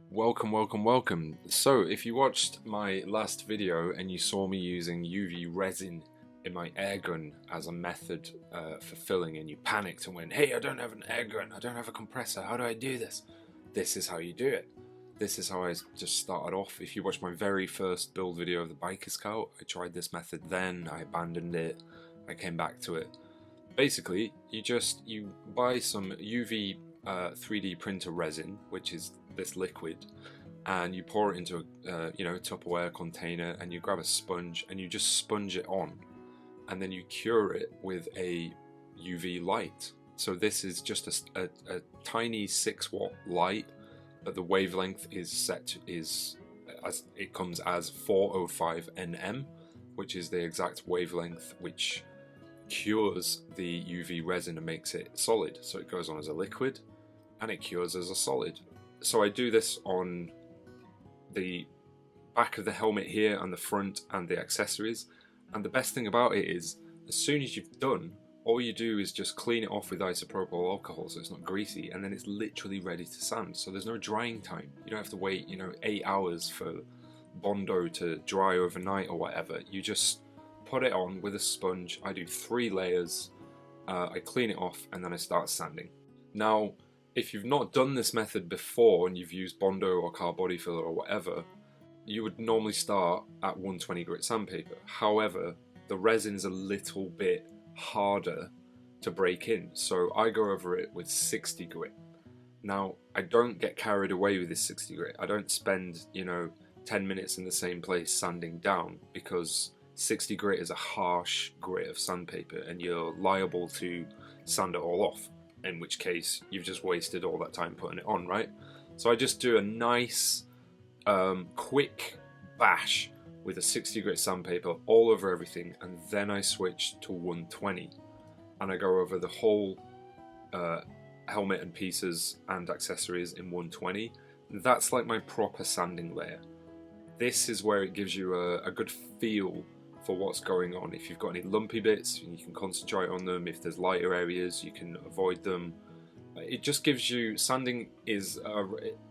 Welcome. So if you watched my last video and you saw me using UV resin in my air gun as a method for filling, and you panicked and went, hey, I don't have an air gun, I don't have a compressor, how do I do this? This is how you do it. This is how I just started off. If you watched my very first build video of the Biker Scout, I tried this method then, I abandoned it, I came back to it. Basically, you buy some UV 3D printer resin, which is this liquid, and you pour it into a Tupperware container, and you grab a sponge and you just sponge it on, and then you cure it with a UV light. So this is just a tiny 6-watt light, but the wavelength is it comes as 405 nm, which is the exact wavelength which cures the UV resin and makes it solid. So it goes on as a liquid and it cures as a solid. So I do this on the back of the helmet here and the front and the accessories, and the best thing about it is as soon as you've done, all you do is just clean it off with isopropyl alcohol so it's not greasy, and then it's literally ready to sand. So there's no drying time. You don't have to wait 8 hours for Bondo to dry overnight or whatever. You just put it on with a sponge. I do 3 layers, I clean it off, and then I start sanding. Now, if you've not done this method before and you've used Bondo or car body filler or whatever, you would normally start at 120 grit sandpaper. However, the resin is a little bit harder to break in, so I go over it with 60 grit. Now, I don't get carried away with this 60 grit. I don't spend 10 minutes in the same place sanding down, because 60 grit is a harsh grit of sandpaper and you're liable to sand it all off, in which case you've just wasted all that time putting it on, right? So I just do a nice quick bash with a 60 grit sandpaper all over everything, and then I switch to 120 and I go over the whole helmet and pieces and accessories in 120. That's like my proper sanding layer. This is where it gives you a good feel for what's going on. If you've got any lumpy bits, you can concentrate on them. If there's lighter areas, you can avoid them. It just gives you, sanding is,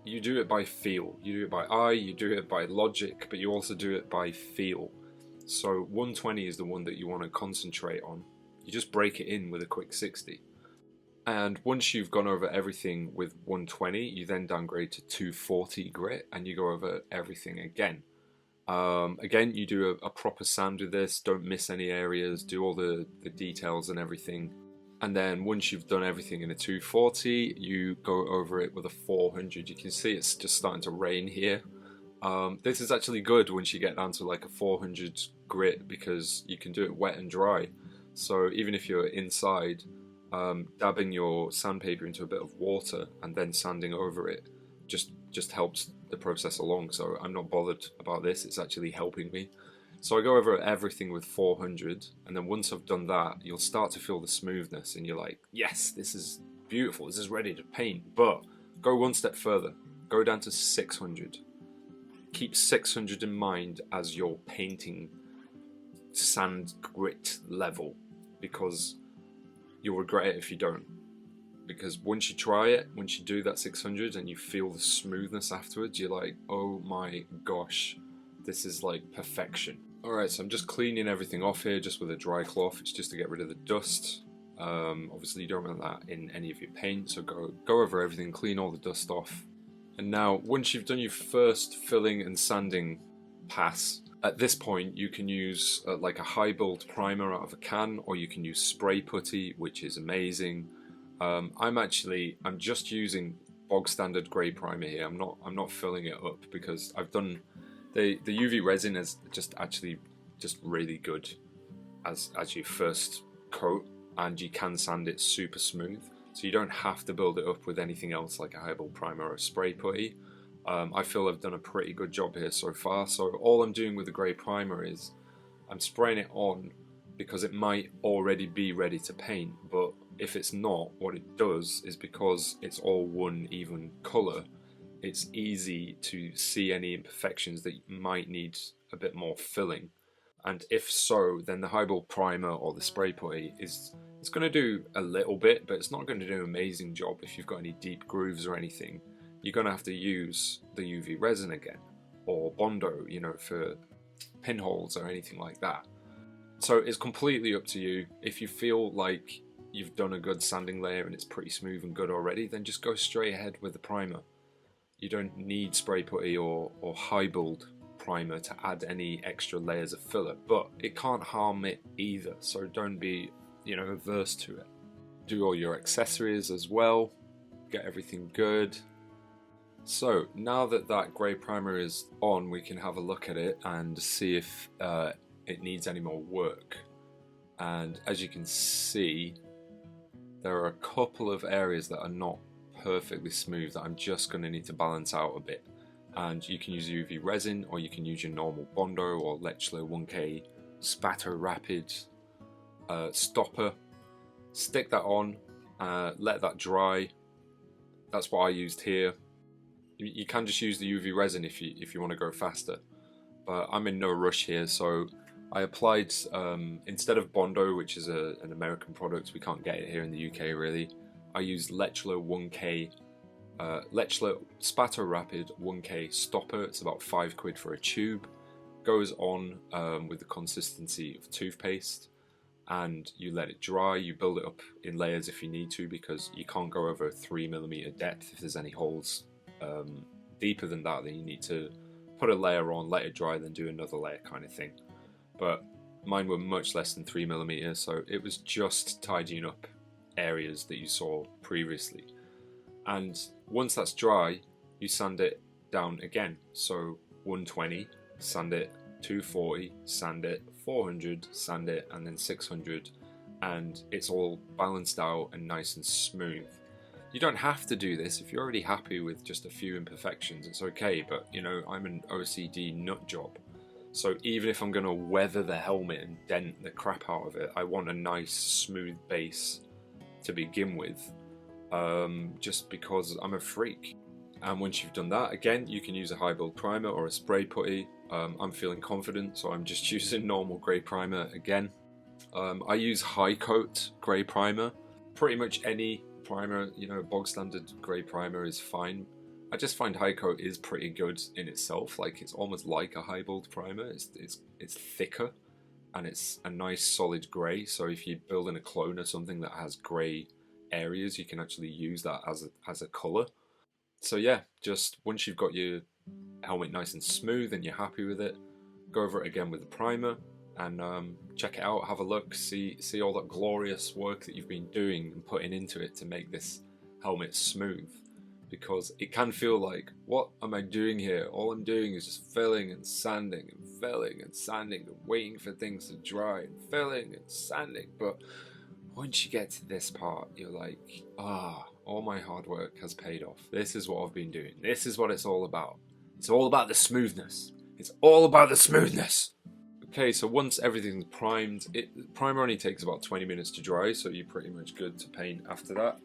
you do it by feel, you do it by eye, you do it by logic, but you also do it by feel. So 120 is the one that you want to concentrate on. You just break it in with a quick 60. And once you've gone over everything with 120, you then downgrade to 240 grit and you go over everything again. Again, you do a proper sand with this, don't miss any areas, do all the details and everything. And then once you've done everything in a 240, you go over it with a 400. You can see it's just starting to rain here. This is actually good once you get down to like a 400 grit, because you can do it wet and dry. So even if you're inside, dabbing your sandpaper into a bit of water and then sanding over it just helps the process along. So I'm not bothered about this, it's actually helping me. So I go over everything with 400, and then once I've done that, you'll start to feel the smoothness and you're like, yes, this is beautiful, this is ready to paint. But go one step further, go down to 600. Keep 600 in mind as your painting sand grit level, because you'll regret it if you don't. Because once you try it, once you do that 600 and you feel the smoothness afterwards, you're like, oh my gosh, this is like perfection. Alright, so I'm just cleaning everything off here just with a dry cloth. It's just to get rid of the dust. Obviously you don't want that in any of your paint, so go over everything, clean all the dust off. And now, once you've done your first filling and sanding pass, at this point you can use like a high build primer out of a can, or you can use spray putty, which is amazing. I'm just using bog standard grey primer here. I'm not filling it up, because I've done the UV resin is just really good as your first coat, and you can sand it super smooth, so you don't have to build it up with anything else like a high build primer or spray putty. I feel I've done a pretty good job here so far. So all I'm doing with the grey primer is I'm spraying it on, because it might already be ready to paint, but if it's not, what it does is, because it's all one even colour, it's easy to see any imperfections that might need a bit more filling. And if so, then the high build primer or the spray putty it's going to do a little bit, but it's not going to do an amazing job if you've got any deep grooves or anything. you're going to have to use the UV resin again, or Bondo, you know, for pinholes or anything like that. So it's completely up to you. If you feel like you've done a good sanding layer and it's pretty smooth and good already, then just go straight ahead with the primer. You don't need spray putty or high build primer to add any extra layers of filler, but it can't harm it either, so don't be, you know, averse to it. Do all your accessories as well, get everything good. So now that that grey primer is on, we can have a look at it and see if it needs any more work. And as you can see, there are a couple of areas that are not perfectly smooth that I'm just going to need to balance out a bit. And you can use UV resin, or you can use your normal Bondo or Lechlor 1K Spatter Rapid stopper. Stick that on, let that dry. That's what I used here. You can just use the UV resin if you want to go faster, but I'm in no rush here, so I applied, instead of Bondo, which is an American product, we can't get it here in the UK really, I used Lechlor 1K, Lechlor Spatter Rapid 1K stopper. It's about £5 for a tube, goes on with the consistency of toothpaste, and you let it dry. You build it up in layers if you need to, because you can't go over 3mm depth if there's any holes. Deeper than that, then you need to put a layer on, let it dry, then do another layer kind of thing. But mine were much less than 3mm, so it was just tidying up areas that you saw previously. And once that's dry, you sand it down again. So 120, sand it, 240, sand it, 400, sand it, and then 600, and it's all balanced out and nice and smooth. You don't have to do this. If you're already happy with just a few imperfections, it's okay, but you know, I'm an OCD nut job. So even if I'm going to weather the helmet and dent the crap out of it, I want a nice smooth base to begin with, just because I'm a freak. And once you've done that, again, you can use a high build primer or a spray putty. I'm feeling confident, so I'm just using normal grey primer again. I use high coat grey primer. Pretty much any primer, you know, bog standard grey primer is fine. I just find high coat is pretty good in itself. Like, it's almost like a high build primer. It's thicker and it's a nice solid grey. So if you're building a clone or something that has grey areas, you can actually use that as a colour. So yeah, just once you've got your helmet nice and smooth and you're happy with it, go over it again with the primer and check it out, have a look, see all that glorious work that you've been doing and putting into it to make this helmet smooth. Because it can feel like, what am I doing here? All I'm doing is just filling and sanding and filling and sanding and waiting for things to dry and filling and sanding. But once you get to this part, you're like, all my hard work has paid off. This is what I've been doing. This is what it's all about. It's all about the smoothness. It's all about the smoothness. Okay, so once everything's primed, primer only takes about 20 minutes to dry, so you're pretty much good to paint after that.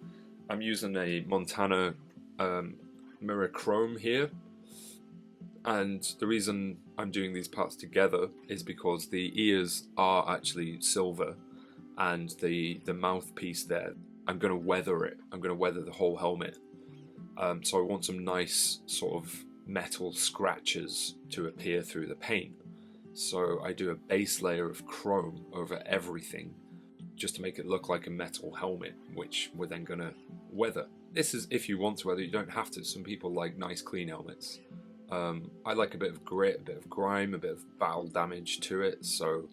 I'm using a Montana mirror chrome here, and the reason I'm doing these parts together is because the ears are actually silver, and the mouthpiece there, I'm going to weather it. I'm going to weather the whole helmet. So I want some nice sort of metal scratches to appear through the paint. So I do a base layer of chrome over everything just to make it look like a metal helmet, which we're then going to weather. This is if you want to weather, you don't have to. Some people like nice clean helmets. I like a bit of grit, a bit of grime, a bit of battle damage to it, so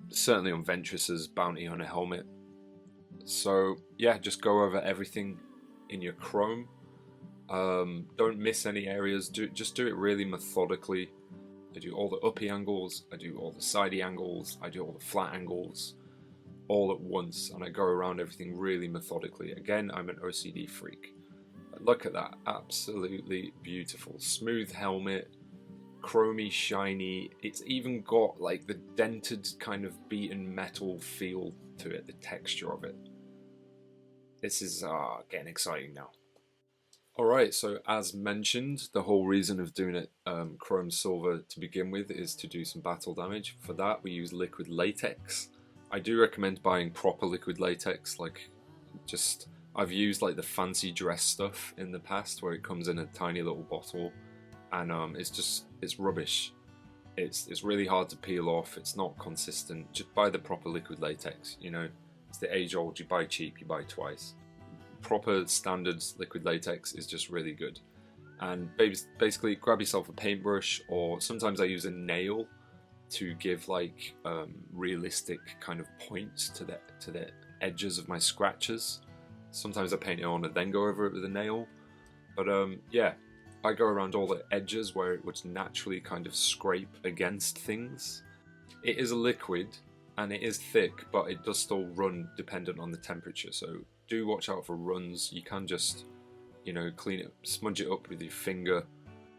certainly on Ventress's bounty on a helmet. So yeah, just go over everything in your chrome. Don't miss any areas. Just do it really methodically. I do all the uppy angles, I do all the sidey angles, I do all the flat angles, all at once, and I go around everything really methodically. Again, I'm an OCD freak. But look at that, absolutely beautiful. Smooth helmet, chromy, shiny. It's even got like the dented kind of beaten metal feel to it, the texture of it. This is getting exciting now. Alright, so as mentioned, the whole reason of doing it chrome silver to begin with is to do some battle damage. For that we use liquid latex. I do recommend buying proper liquid latex, like just I've used like the fancy dress stuff in the past where it comes in a tiny little bottle, and it's rubbish. It's really hard to peel off. It's not consistent. Just buy the proper liquid latex. You know, it's the age old. You buy cheap, you buy twice. Proper standards liquid latex is just really good. And basically, grab yourself a paintbrush, or sometimes I use a nail to give like realistic kind of points to the edges of my scratches. Sometimes I paint it on and then go over it with a nail. But yeah, I go around all the edges where it would naturally kind of scrape against things. It is a liquid and it is thick, but it does still run dependent on the temperature. So do watch out for runs. You can just, you know, clean it, smudge it up with your finger.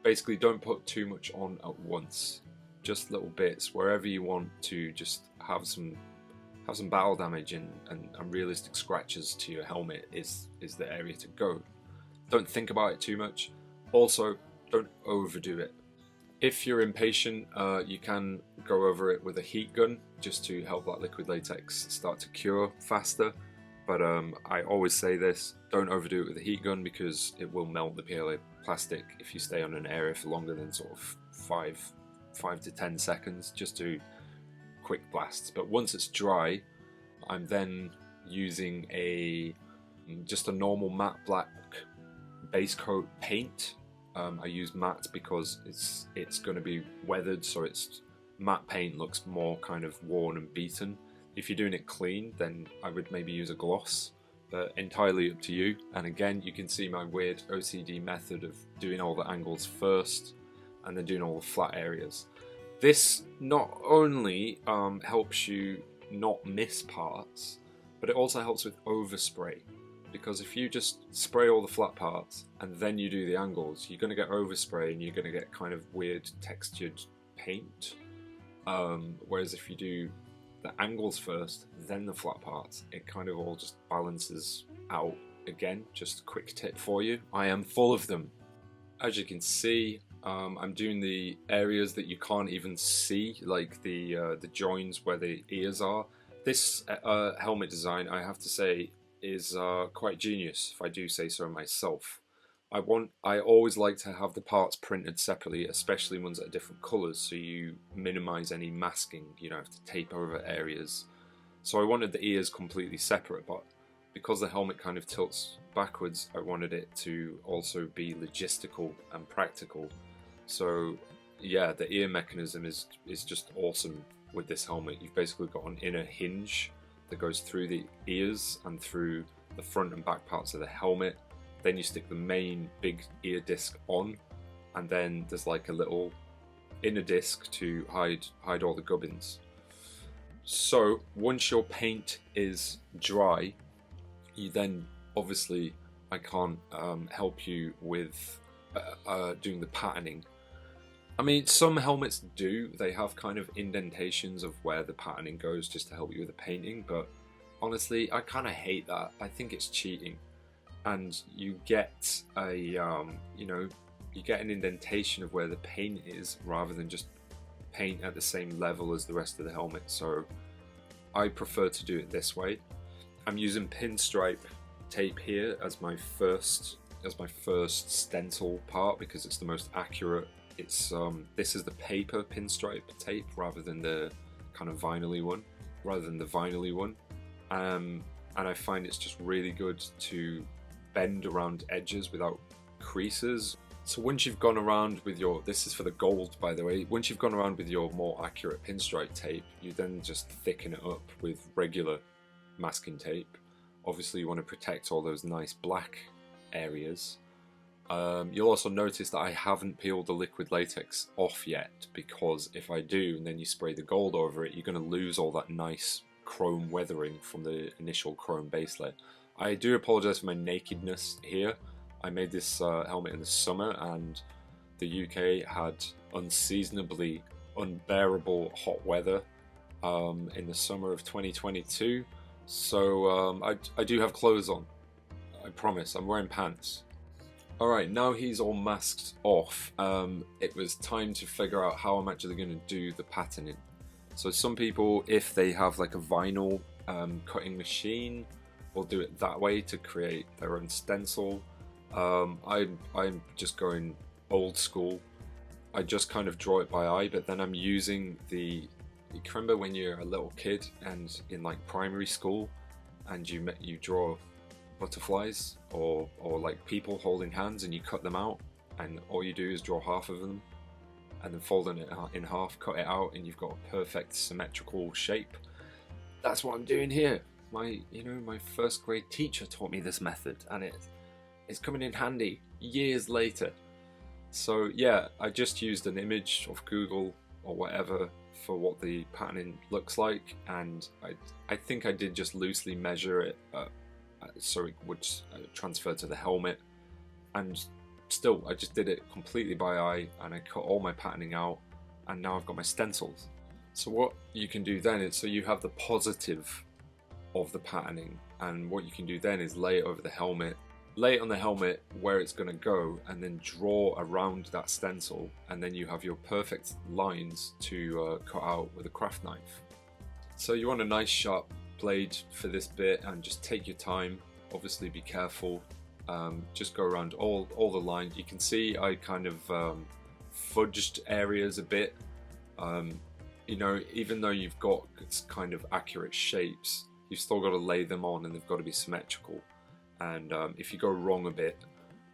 Basically, don't put too much on at once. Just little bits wherever you want to just have some battle damage and realistic scratches to your helmet is the area to go. Don't think about it too much. Also, don't overdo it. If you're impatient, you can go over it with a heat gun just to help that liquid latex start to cure faster. But I always say this, don't overdo it with a heat gun because it will melt the PLA plastic if you stay on an area for longer than sort of 5 to 10 seconds. Just do quick blasts. But once it's dry, I'm then using just a normal matte black base coat paint. I use matte because it's going to be weathered, so it's matte paint looks more kind of worn and beaten. If you're doing it clean, then I would maybe use a gloss, but entirely up to you. And again, you can see my weird OCD method of doing all the angles first and then doing all the flat areas. This not only helps you not miss parts, but it also helps with overspray. Because if you just spray all the flat parts and then you do the angles, you're going to get overspray and you're going to get kind of weird textured paint. Whereas if you do the angles first, then the flat parts, it kind of all just balances out. Again, just a quick tip for you. I am full of them. As you can see, I'm doing the areas that you can't even see, like the joins where the ears are. This helmet design, I have to say, is quite genius, if I do say so myself. I always like to have the parts printed separately, especially ones that are different colours, so you minimise any masking. You don't have to tape over areas. So I wanted the ears completely separate, but because the helmet kind of tilts backwards, I wanted it to also be logistical and practical. So yeah, the ear mechanism is just awesome with this helmet. You've basically got an inner hinge that goes through the ears and through the front and back parts of the helmet. Then you stick the main big ear disc on, and then there's like a little inner disc to hide all the gubbins. So once your paint is dry, you then obviously I can't help you with doing the patterning. I mean, some helmets do. They have kind of indentations of where the patterning goes just to help you with the painting, but honestly, I kind of hate that. I think it's cheating. And you get you get an indentation of where the paint is rather than just paint at the same level as the rest of the helmet. So I prefer to do it this way. I'm using pinstripe tape here as my first stencil part because it's the most accurate. It's this is the paper pinstripe tape rather than the kind of vinyl-y one, and I find it's just really good to bend around edges without creases. So once you've gone around with your, this is for the gold by the way, once you've gone around with your more accurate pinstripe tape, you then just thicken it up with regular masking tape. Obviously you want to protect all those nice black areas. You'll also notice that I haven't peeled the liquid latex off yet, because if I do and then you spray the gold over it, you're going to lose all that nice chrome weathering from the initial chrome base layer. I do apologise for my nakedness here. I made this helmet in the summer and the UK had unseasonably unbearable hot weather in the summer of 2022, so I do have clothes on. I promise, I'm wearing pants. Alright, now he's all masked off, it was time to figure out how I'm actually going to do the patterning. So some people, if they have like a vinyl cutting machine, will do it that way to create their own stencil. I'm just going old school. I just kind of draw it by eye, but then I'm using you remember when you're a little kid and in like primary school and you draw butterflies or like people holding hands and you cut them out, and all you do is draw half of them and then fold it in half, cut it out, and you've got a perfect symmetrical shape. That's what I'm doing here. My first grade teacher taught me this method, and it's coming in handy years later. So yeah, I just used an image of Google or whatever for what the patterning looks like, and I think I did just loosely measure it so it would transfer to the helmet, and still I just did it completely by eye, and I cut all my patterning out, and now I've got my stencils. So what you can do then is, so you have the positive of the patterning, and what you can do then is lay it over the helmet, lay it on the helmet where it's going to go, and then draw around that stencil, and then you have your perfect lines to cut out with a craft knife. So you want a nice sharp blade for this bit, and just take your time, obviously be careful, just go around all the lines. You can see I kind of fudged areas a bit, you know, even though you've got kind of accurate shapes, you've still got to lay them on and they've got to be symmetrical. And if you go wrong a bit,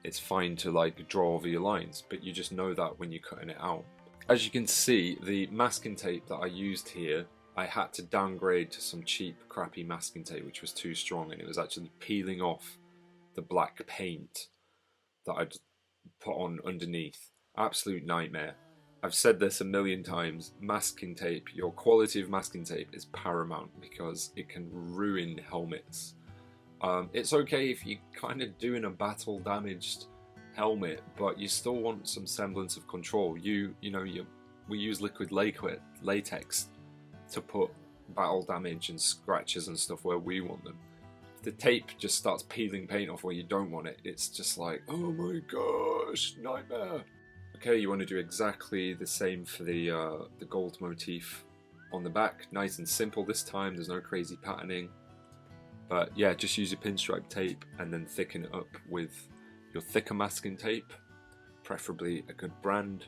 it's fine to like draw over your lines, but you just know that when you're cutting it out. As you can see, the masking tape that I used here, I had to downgrade to some cheap, crappy masking tape, which was too strong, and it was actually peeling off the black paint that I'd put on underneath. Absolute nightmare. I've said this a million times, masking tape, your quality of masking tape is paramount because it can ruin helmets. It's okay if you're kind of doing a battle damaged helmet, but you still want some semblance of control. We use liquid latex to put battle damage and scratches and stuff where we want them. If the tape just starts peeling paint off where you don't want it, it's just like, oh my gosh, nightmare. Okay, you want to do exactly the same for the gold motif on the back. Nice and simple this time, there's no crazy patterning. But yeah, just use your pinstripe tape and then thicken it up with your thicker masking tape, preferably a good brand.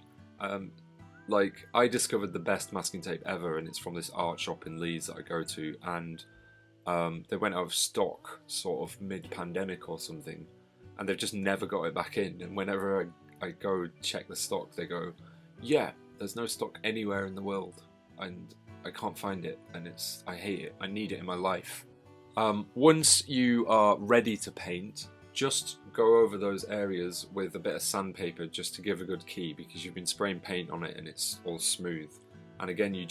Like, I discovered the best masking tape ever, and it's from this art shop in Leeds that I go to, and they went out of stock sort of mid-pandemic or something, and they've just never got it back in. And whenever I go check the stock, they go, yeah, there's no stock anywhere in the world, and I can't find it, and I hate it. I need it in my life. Once you are ready to paint, just go over those areas with a bit of sandpaper just to give a good key, because you've been spraying paint on it and it's all smooth. And again, you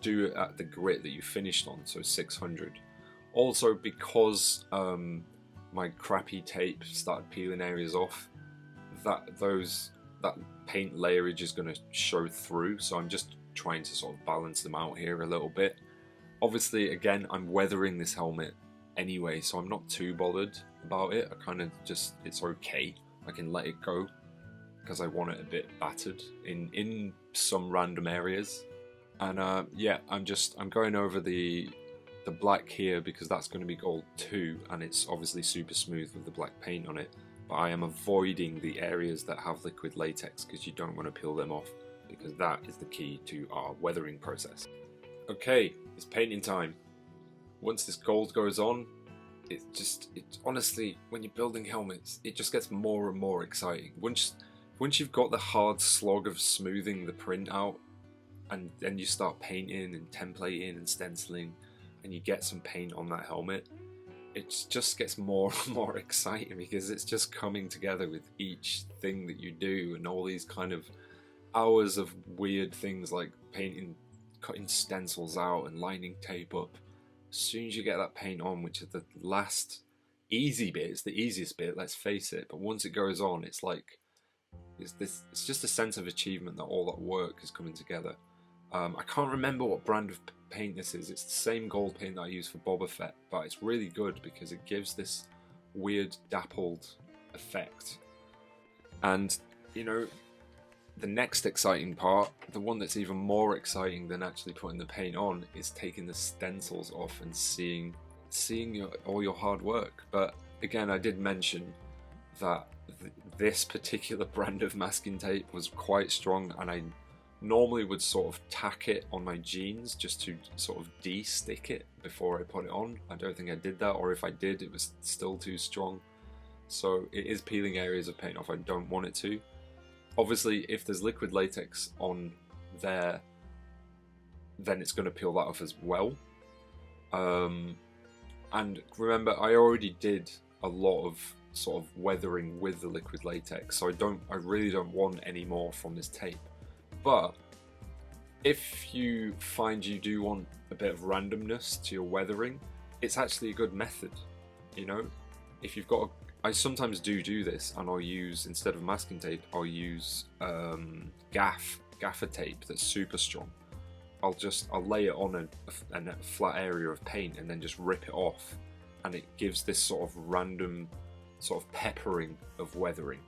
do it at the grit that you finished on, so 600. Also, because my crappy tape started peeling areas off, that paint layerage is going to show through, so I'm just trying to sort of balance them out here a little bit. Obviously, again, I'm weathering this helmet anyway, so I'm not too bothered about it. I kind of just, it's okay. I can let it go because I want it a bit battered in some random areas. And yeah, I'm going over the black here because that's going to be gold too, and it's obviously super smooth with the black paint on it. But I am avoiding the areas that have liquid latex because you don't want to peel them off, because that is the key to our weathering process. Okay, it's painting time. Once this gold goes on, it honestly, when you're building helmets, it just gets more and more exciting. Once you've got the hard slog of smoothing the print out, and then you start painting and templating and stenciling, and you get some paint on that helmet, it just gets more and more exciting because it's just coming together with each thing that you do, and all these kind of hours of weird things like painting, cutting stencils out and lining tape up. As soon as you get that paint on, which is the last easy bit, it's the easiest bit, let's face it, but once it goes on, it's like, it's just a sense of achievement that all that work is coming together. I can't remember what brand of paint this is. It's the same gold paint that I use for Boba Fett, but it's really good because it gives this weird dappled effect. And you know, the next exciting part, the one that's even more exciting than actually putting the paint on, is taking the stencils off and seeing seeing all your hard work. But again, I did mention that this particular brand of masking tape was quite strong, and I normally would sort of tack it on my jeans just to sort of de-stick it before I put it on. I don't think I did that, or if I did, it was still too strong. So it is peeling areas of paint off I don't want it to. Obviously, if there's liquid latex on there, then it's going to peel that off as well. And remember, I already did a lot of sort of weathering with the liquid latex, so I really don't want any more from this tape. But if you find you do want a bit of randomness to your weathering, it's actually a good method. You know, if you've got I sometimes do this, and I'll use, instead of masking tape, I'll use gaffer tape that's super strong. I'll lay it on a flat area of paint and then just rip it off, and it gives this sort of random sort of peppering of weathering.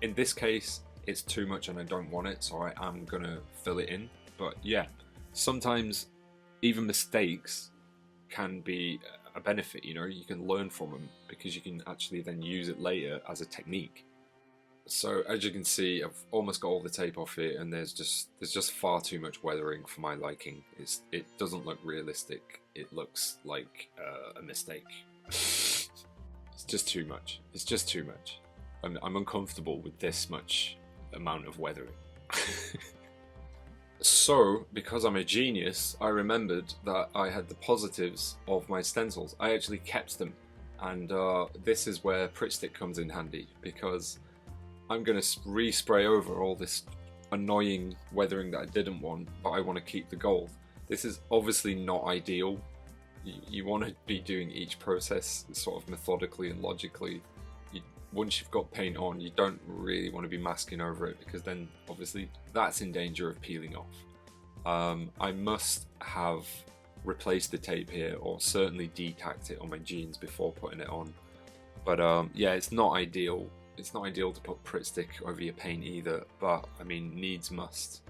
In this case, it's too much and I don't want it, so I am gonna fill it in. But yeah, sometimes even mistakes can be a benefit, you know, you can learn from them because you can actually then use it later as a technique. So as you can see, I've almost got all the tape off here, and there's just far too much weathering for my liking. It doesn't look realistic. It looks like a mistake. It's just too much. It's just too much. I'm uncomfortable with this much amount of weathering. So, because I'm a genius, I remembered that I had the positives of my stencils. I actually kept them, and this is where Pritt Stick comes in handy, because I'm going to respray over all this annoying weathering that I didn't want, but I want to keep the gold. This is obviously not ideal. You want to be doing each process sort of methodically and logically. Once you've got paint on, you don't really want to be masking over it, because then obviously that's in danger of peeling off. I must have replaced the tape here, or certainly de-tacked it on my jeans before putting it on. But yeah, it's not ideal. It's not ideal to put Pritt Stick over your paint either, but I mean, needs must.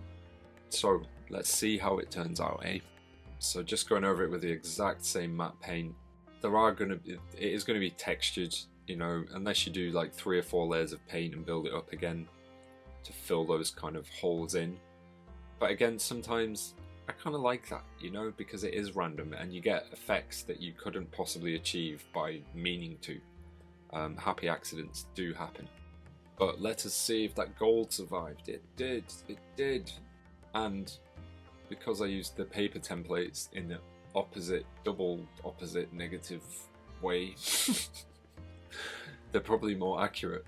So let's see how it turns out, eh? So just going over it with the exact same matte paint. It is going to be textured, you know, unless you do like 3 or 4 layers of paint and build it up again to fill those kind of holes in. But again, sometimes I kind of like that, you know, because it is random and you get effects that you couldn't possibly achieve by meaning to. Happy accidents do happen. But let us see if that gold survived. It did. And because I used the paper templates in the double opposite negative way, they're probably more accurate.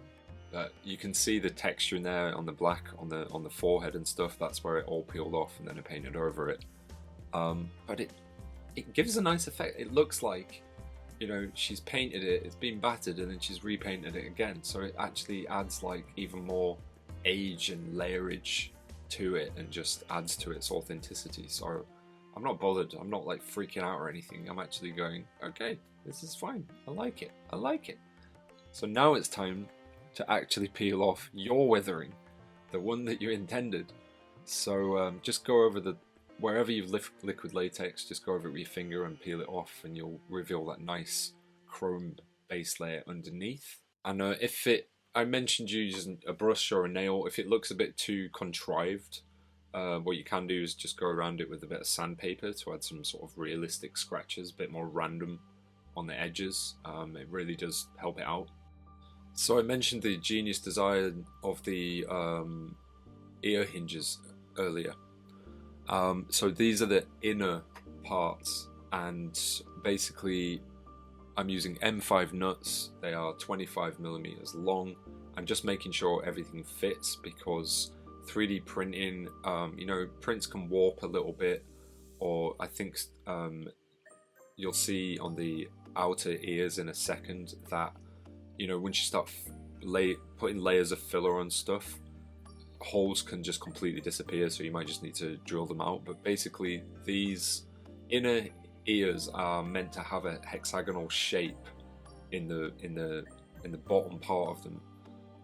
But you can see the texture in there on the black on the forehead and stuff. That's where it all peeled off, and then I painted over it. But it gives a nice effect. It looks like, you know, she's painted it, it's been battered, and then she's repainted it again. So it actually adds like even more age and layerage to it, and just adds to its authenticity. So I'm not bothered. I'm not like freaking out or anything. I'm actually going, okay, this is fine. I like it. I like it. So now it's time to actually peel off your weathering, the one that you intended. So just go over wherever you've liquid latex, just go over it with your finger and peel it off, and you'll reveal that nice chrome base layer underneath. And I mentioned using a brush or a nail. If it looks a bit too contrived, what you can do is just go around it with a bit of sandpaper to add some sort of realistic scratches, a bit more random on the edges. It really does help it out. So I mentioned the genius design of the ear hinges earlier. So these are the inner parts, and basically I'm using M5 nuts. They are 25mm long. I'm just making sure everything fits, because 3D printing, you know, prints can warp a little bit, or I think you'll see on the outer ears in a second that, you know, once you start putting layers of filler on stuff, holes can just completely disappear, so you might just need to drill them out. But basically these inner ears are meant to have a hexagonal shape in the bottom part of them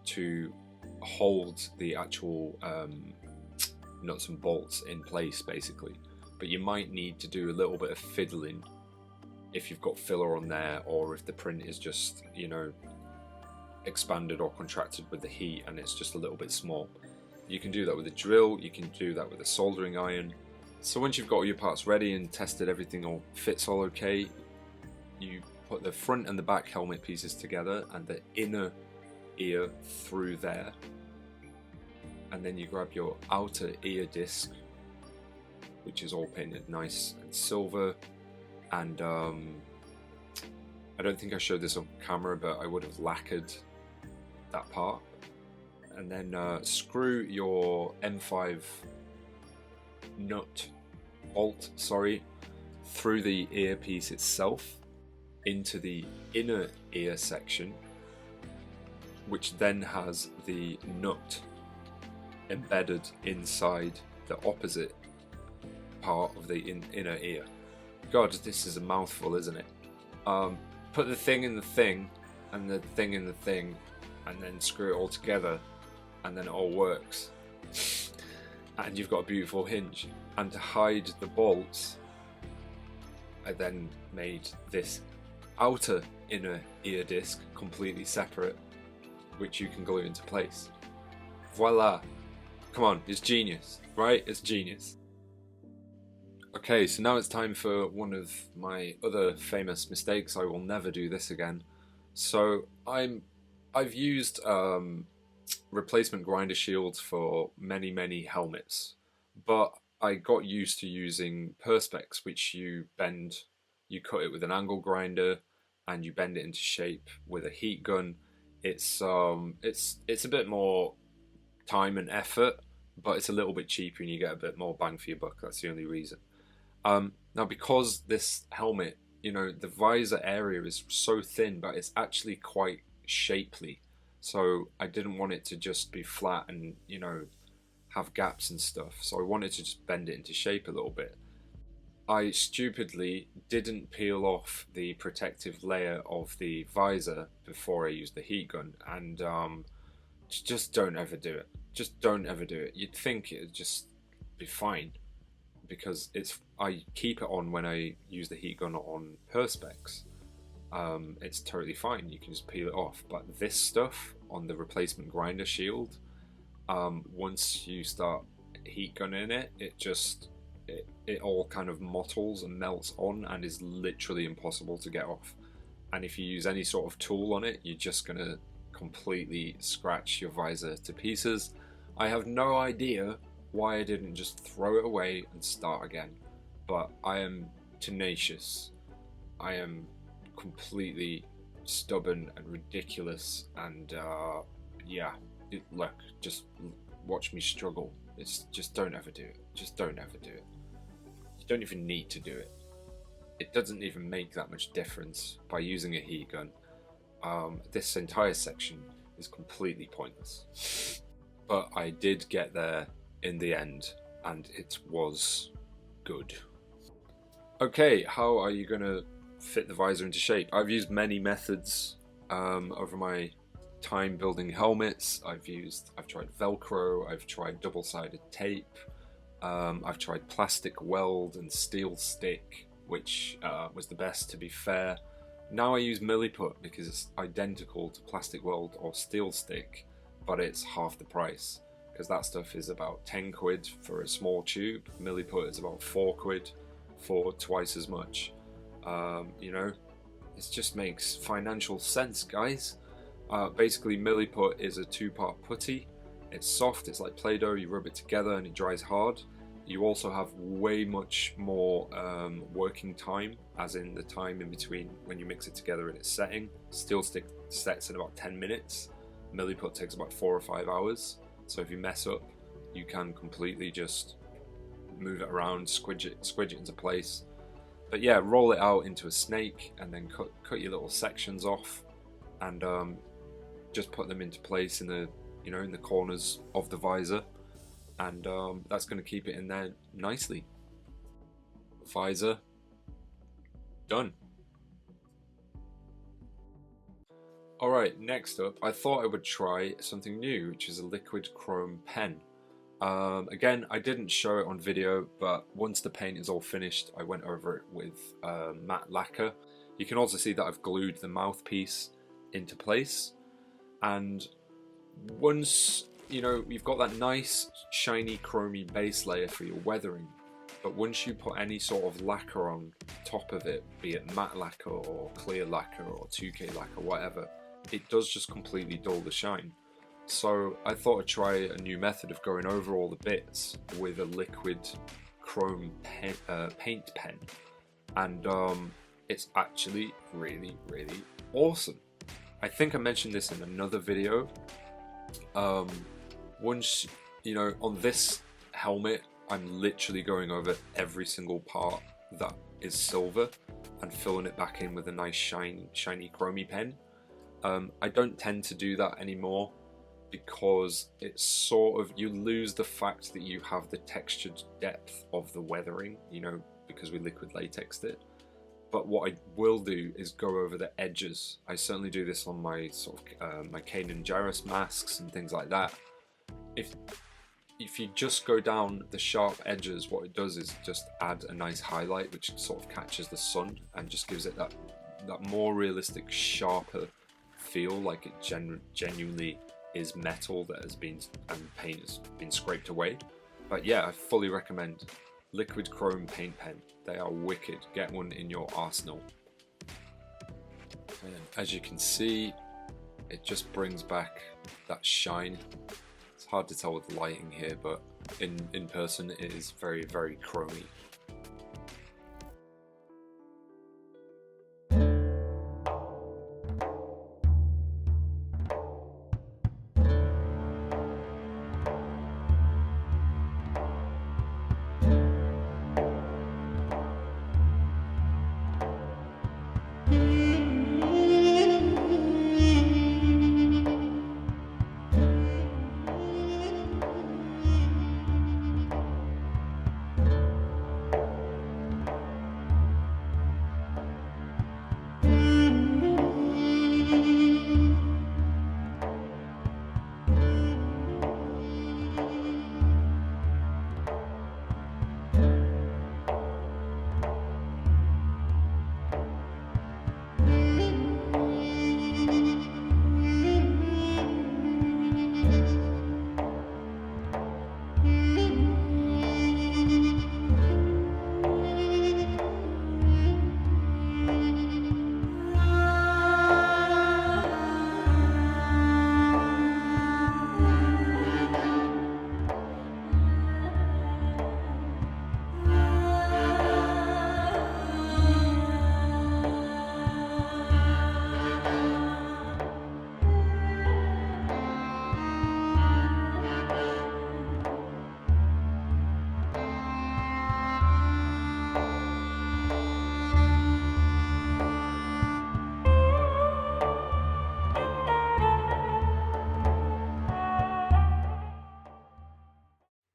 to hold the actual nuts and bolts in place, basically. But you might need to do a little bit of fiddling if you've got filler on there, or if the print is just, you know, expanded or contracted with the heat and it's just a little bit small. You can do that with a drill, you can do that with a soldering iron. So once you've got all your parts ready and tested everything all fits all okay, you put the front and the back helmet pieces together and the inner ear through there, and then you grab your outer ear disc, which is all painted nice and silver, and I don't think I showed this on camera, but I would have lacquered that part, and then screw your M5 bolt through the earpiece itself into the inner ear section, which then has the nut embedded inside the opposite part of the inner ear. God, this is a mouthful, isn't it? Put the thing in the thing, and the thing in the thing, and then screw it all together, and then it all works. And you've got a beautiful hinge. And to hide the bolts, I then made this outer inner ear disc completely separate, which you can glue into place. Voila! Come on, it's genius, right? It's genius. Okay, so now it's time for one of my other famous mistakes. I will never do this again. So I've used replacement grinder shields for many helmets, but I got used to using perspex, which you cut it with an angle grinder and you bend it into shape with a heat gun. It's a bit more time and effort, but it's a little bit cheaper and you get a bit more bang for your buck. That's the only reason. Now, because this helmet, you know, the visor area is so thin, but it's actually quite shapely. So I didn't want it to just be flat and, you know, have gaps and stuff. So I wanted to just bend it into shape a little bit. I stupidly didn't peel off the protective layer of the visor before I used the heat gun, and just don't ever do it. Just don't ever do it. You'd think it'd just be fine, because I keep it on when I use the heat gun on perspex. It's totally fine, you can just peel it off. But this stuff on the replacement grinder shield, once you start heat gunning it, it all kind of mottles and melts on and is literally impossible to get off. And if you use any sort of tool on it, you're just gonna completely scratch your visor to pieces. I have no idea why I didn't just throw it away and start again, but I am tenacious. I am completely stubborn and ridiculous, and look, just watch me struggle. It's just, don't ever do it. Just don't ever do it. You don't even need to do it. It doesn't even make that much difference by using a heat gun. This entire section is completely pointless. But I did get there in the end, and it was good. Okay, how are you gonna fit the visor into shape? I've used many methods over my time building helmets. I've tried Velcro, I've tried double-sided tape, I've tried plastic weld and steel stick, which was the best, to be fair. Now I use milliput because it's identical to plastic weld or steel stick, but it's half the price, because that stuff is about 10 quid for a small tube. Milliput is about 4 quid for twice as much. You know, it just makes financial sense, guys. Basically, milliput is a 2-part putty. It's soft, it's like Play-Doh, you rub it together and it dries hard. You also have way much more working time, as in the time in between when you mix it together and it's setting. Steel stick sets in about 10 minutes. Milliput takes about 4 or 5 hours. So if you mess up, you can completely just move it around, squidge it into place. But yeah, roll it out into a snake and then cut your little sections off, and just put them into place in the corners of the visor, and that's going to keep it in there nicely. Visor done. Alright, next up, I thought I would try something new, which is a liquid chrome pen. Again, I didn't show it on video, but once the paint is all finished, I went over it with matte lacquer. You can also see that I've glued the mouthpiece into place, and once you've got that nice shiny chromy base layer for your weathering, but once you put any sort of lacquer on top of it, be it matte lacquer or clear lacquer or 2K lacquer, whatever, it does just completely dull the shine. So I thought I'd try a new method of going over all the bits with a liquid chrome paint pen, and it's actually really, really awesome. I think I mentioned this in another video. Once, on this helmet, I'm literally going over every single part that is silver and filling it back in with a nice shiny chromy pen. I don't tend to do that anymore because it's sort of, you lose the fact that you have the textured depth of the weathering, because we liquid latexed it. But what I will do is go over the edges. I certainly do this on my sort of my Kanan Gyrus masks and things like that. If you just go down the sharp edges, what it does is just add a nice highlight which sort of catches the sun and just gives it that more realistic, sharper feel, like it genuinely is metal that has been, and paint has been scraped away. But yeah, I fully recommend liquid chrome paint pen. They are wicked. Get one in your arsenal. And as you can see, it just brings back that shine. It's hard to tell with the lighting here, but in person it is very, very chromy.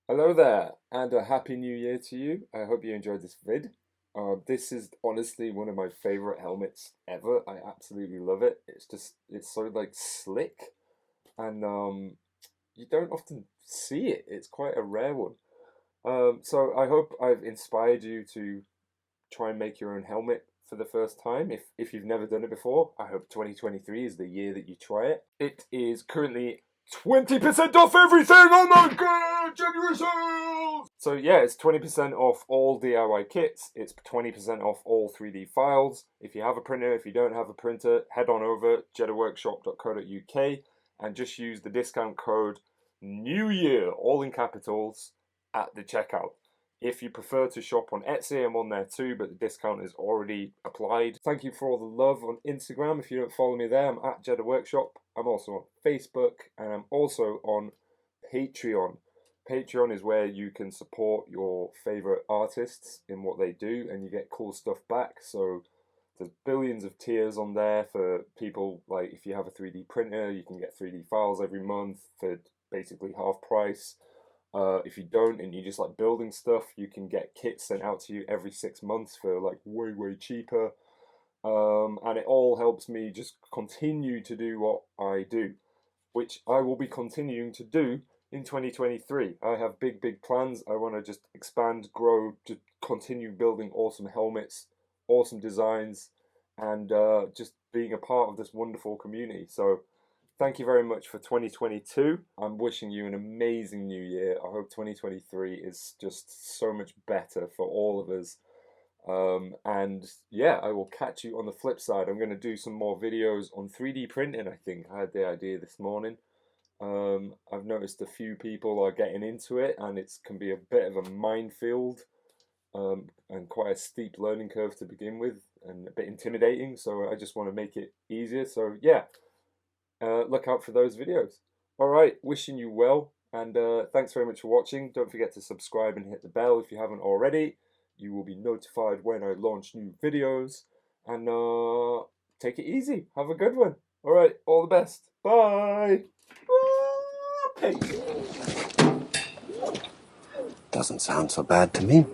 Hello there, and a happy new year to you. I hope you enjoyed this vid. This is honestly one of my favorite helmets ever. I absolutely love it. It's so like slick, and you don't often see it. It's quite a rare one. So I hope I've inspired you to try and make your own helmet for the first time. If you've never done it before, I hope 2023 is the year that you try it. It is currently 20% off everything! Oh my god! January sales! So yeah, it's 20% off all DIY kits. It's 20% off all 3D files. If you have a printer, if you don't have a printer, head on over jeddaworkshop.co.uk and just use the discount code New Year, all in capitals, at the checkout. If you prefer to shop on Etsy, I'm on there too, but the discount is already applied. Thank you for all the love on Instagram. If you don't follow me there, I'm at Jeddah Workshop. I'm also on Facebook, and I'm also on Patreon. Patreon is where you can support your favorite artists in what they do, and you get cool stuff back. So there's billions of tiers on there for people, like if you have a 3D printer, you can get 3D files every month for basically half price. If you don't and you just like building stuff, you can get kits sent out to you every 6 months for like way, way cheaper. And it all helps me just continue to do what I do, which I will be continuing to do in 2023. I have big plans. I want to just expand, grow, to continue building awesome helmets, awesome designs, and just being a part of this wonderful community. So thank you very much for 2022. I'm wishing you an amazing new year. I hope 2023 is just so much better for all of us. And yeah, I will catch you on the flip side. I'm going to do some more videos on 3D printing, I think. I had the idea this morning. I've noticed a few people are getting into it, and it can be a bit of a minefield, and quite a steep learning curve to begin with, and a bit intimidating. So I just want to make it easier. So yeah, look out for those videos. All right, wishing you well, and thanks very much for watching. Don't forget to subscribe and hit the bell if you haven't already. You will be notified when I launch new videos, and take it easy. Have a good one. All right, all the best. Bye. Doesn't sound so bad to me.